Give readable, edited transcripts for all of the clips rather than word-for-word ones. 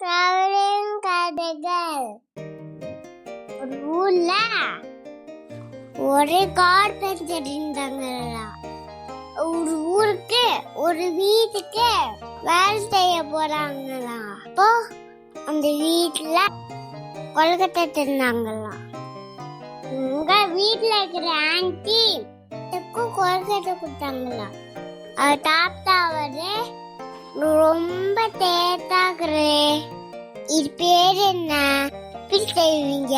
Travelling கதைகள். ஒரு ஊர்ல ஒரு கார்பெண்டர் இருந்தாங்களா. ஒரு ஊருக்கு ஒரு வீட்டுக்கு வேலை செய்ய போறாங்களா. அப்போ அந்த வீட்டுல கொல்கட்டை இருந்தாங்களாம். உங்க வீட்டுல இருக்கிற ஆன்டி கொல்கட்டை கொடுத்தாங்களா. அவர் தாத்தாவது ரொம்ப தேத்தாக்குறே. இது பேர் என்ன, இப்படி செய்வீங்க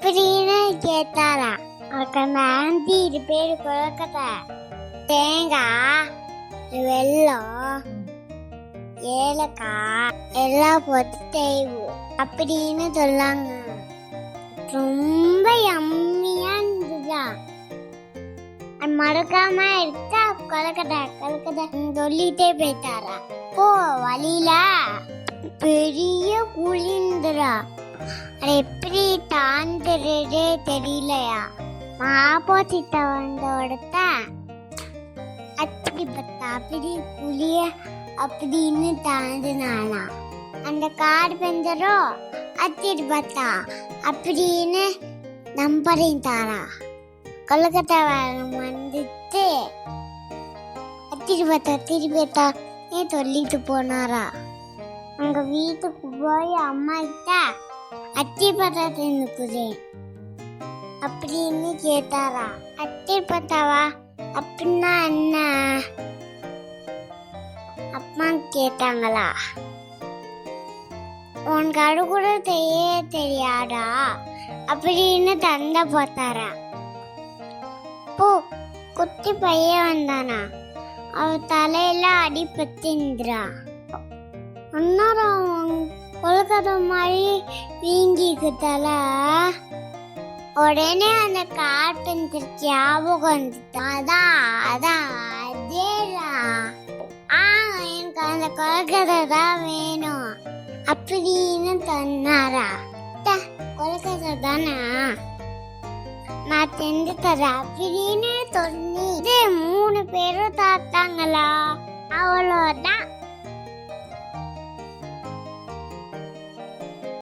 அப்படின்னு கேட்டாரா. அவருக்கு அந்த ஆண்டி இது பேரு கொல்கட்டை, தேங்காய், வெல்லம், ஏலக்காய் எல்லாம் போட்டு செய்வோம் அப்படின்னு சொல்லாங்க. ரொம்ப யம்மியா இருந்துதா. மறக்காம இருக்கா கொல்கட்டை கொல்கட்டை சொல்லிட்டே போயிட்டாரா. போ வழியில பெரிய குழிந்துரா. அது எப்படி தாண்டுறதே தெரியலையா. ஆப்போசிட்ட வந்தோடத்த அப்படி பார்த்தா அப்படி குழிய அப்படின்னு தாண்டினானா. அந்த கார்பெண்டரோ அத்திட்டு பார்த்தா அப்படின்னு நம்பரையும் தாரா. கொல்கட்டை வந்துட்டு திருப்பத்தா சொல்லிட்டு போனாரா. அங்க வீட்டுக்கு போய் அம்மா கிட்ட அத்தி பத்தா தின்னுக்குறேன் அப்படின்னு கேட்டாரா. அத்தி பத்தாவா அப்படின்னா என்ன அம்மா கேட்டாங்களா. உனக்கு அது கூட தெரியாதா அப்படின்னு தந்தை பார்த்தாரா. போ குட்டி பையன் வந்தானா. அவ தலையில அடிபட்டுன்றா. அண்ணாரம் கொல்கட்டை மாதிரி வீங்கிக்குதால உடனே அந்த கார்பெண்டர் ஞாபகம் வந்துட்டா. அதான் அதேடா. எனக்கு அந்த கொல்கட்டை தான் வேணும் அப்படின்னு சொன்னாரா. கொல்கட்டை தானா, நான் செஞ்சு தரேன் அப்படின்னு சொல்லி 3 பேரும் தாத்தாங்களா. அவ்வளோதான்.